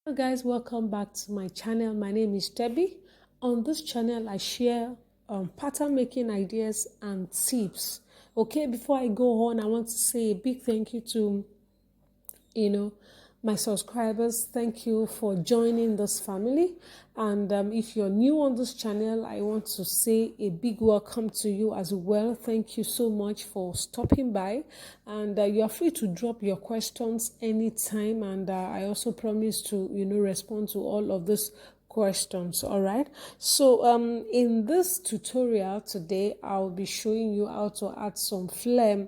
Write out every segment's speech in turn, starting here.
Hello guys, welcome back to my channel. My name is Debbie. On this channel I share pattern making ideas and tips. Okay, before I go on, I want to say a big thank you to you know my subscribers. Thank you for joining this family, and if you're new on this channel, I want to say a big welcome to you as well. Thank you so much for stopping by, and you are free to drop your questions anytime, and I also promise to respond to all of these questions. All right, so in this tutorial today I'll be showing you how to add some flare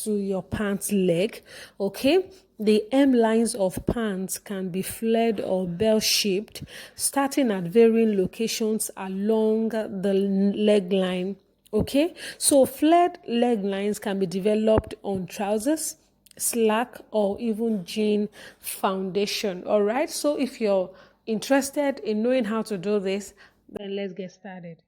to your pant leg. Okay, the hem lines of pants can be flared or bell shaped, starting at varying locations along the leg line. Okay, so flared leg lines can be developed on trousers, slack, or even jean foundation. All right, so if you're interested in knowing how to do this, then let's get started.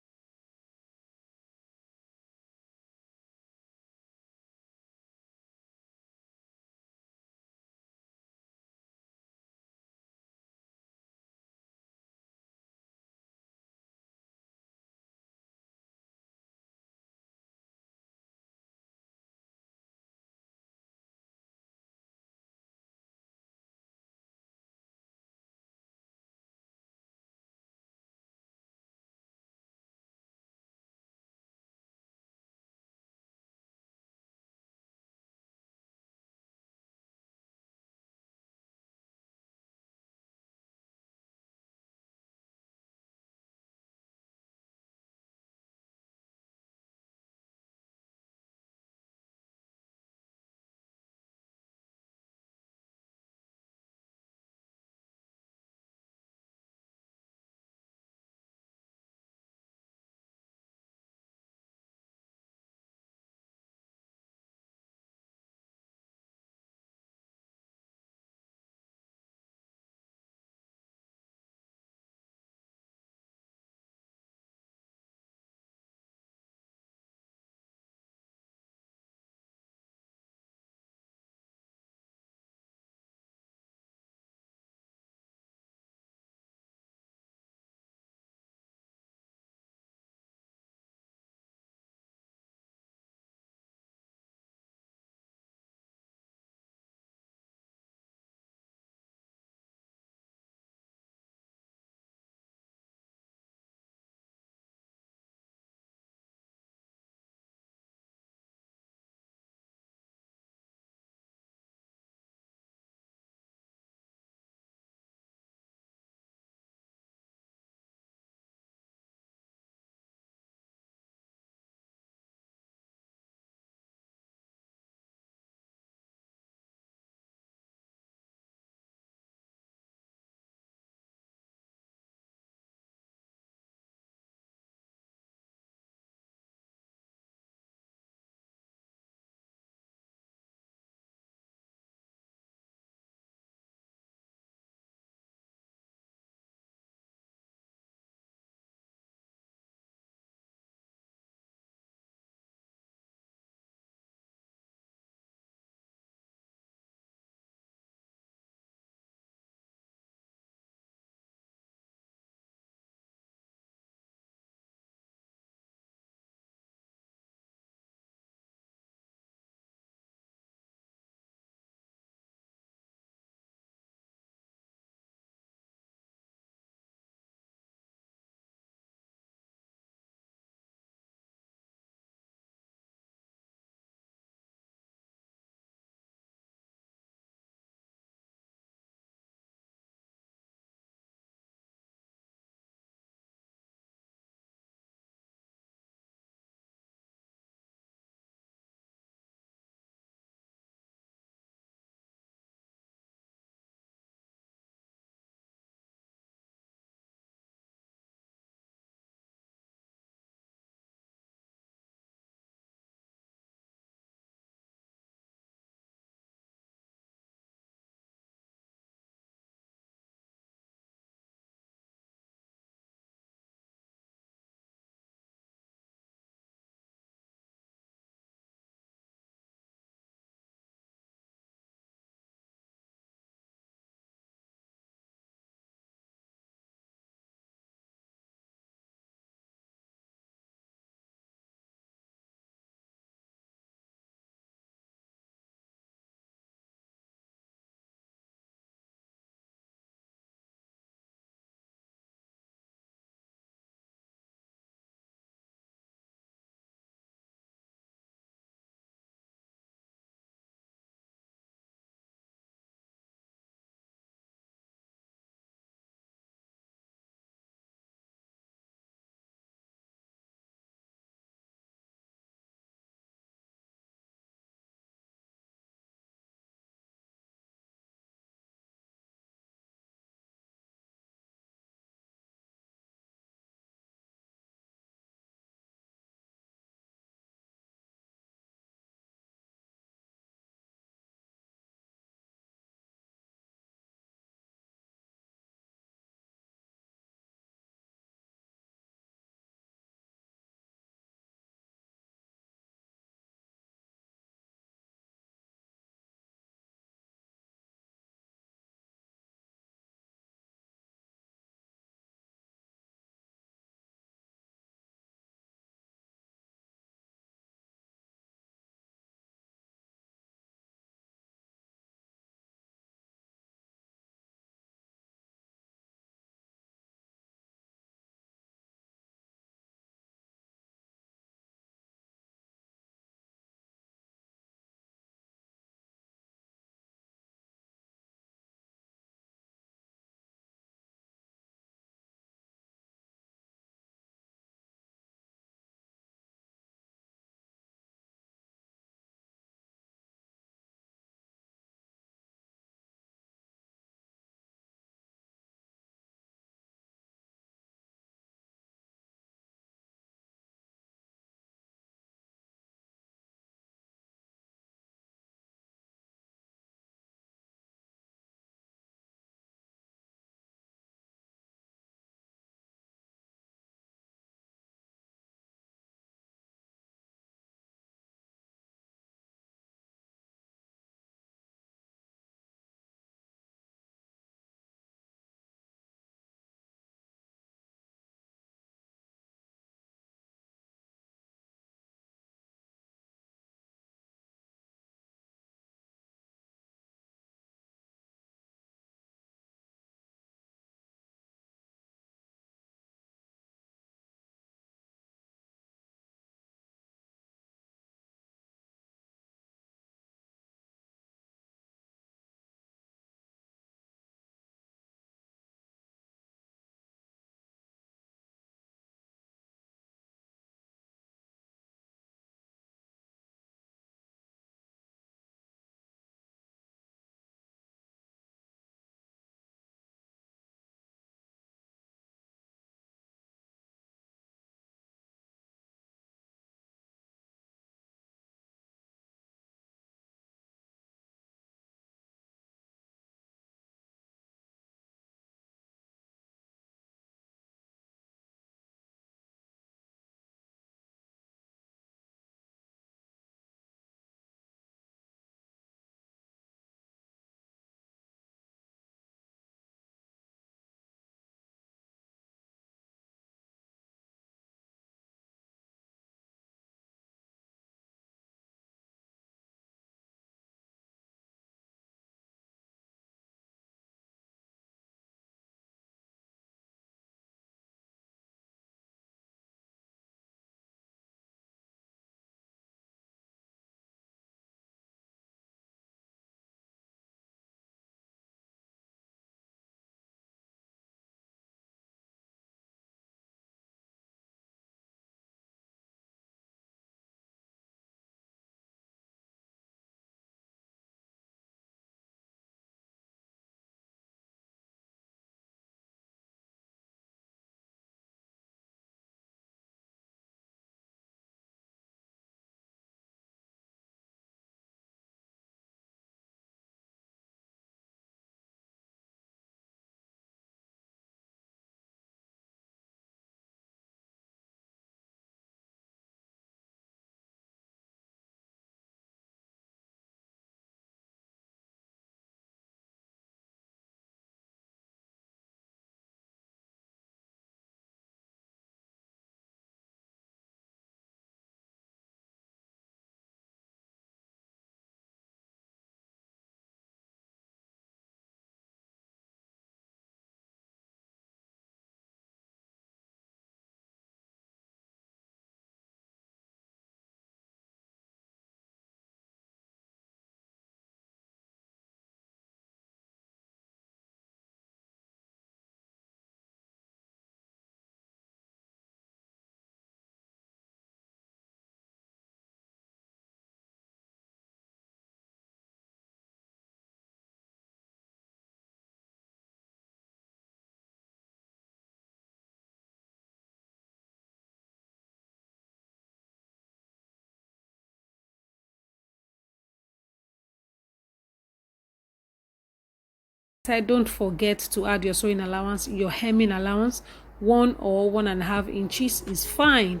don't forget to add your sewing allowance, your hemming allowance. 1 or 1.5 inches is fine.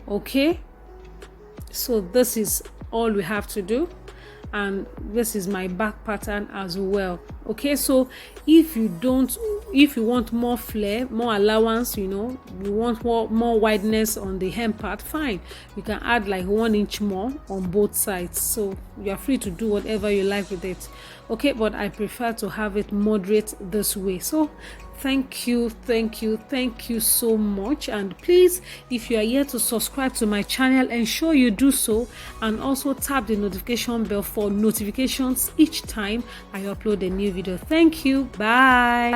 Okay, so this is all we have to do, and this is my back pattern as well. Okay, so if you want more flare, more allowance, you want more wideness on the hem part, fine, you can add like 1 inch more on both sides. So you are free to do whatever you like with it. Okay, but I prefer to have it moderate this way. So thank you so much, and please, if you are here to subscribe to my channel, ensure you do so, and also tap the notification bell for notifications each time I upload a new video. Thank you. Bye.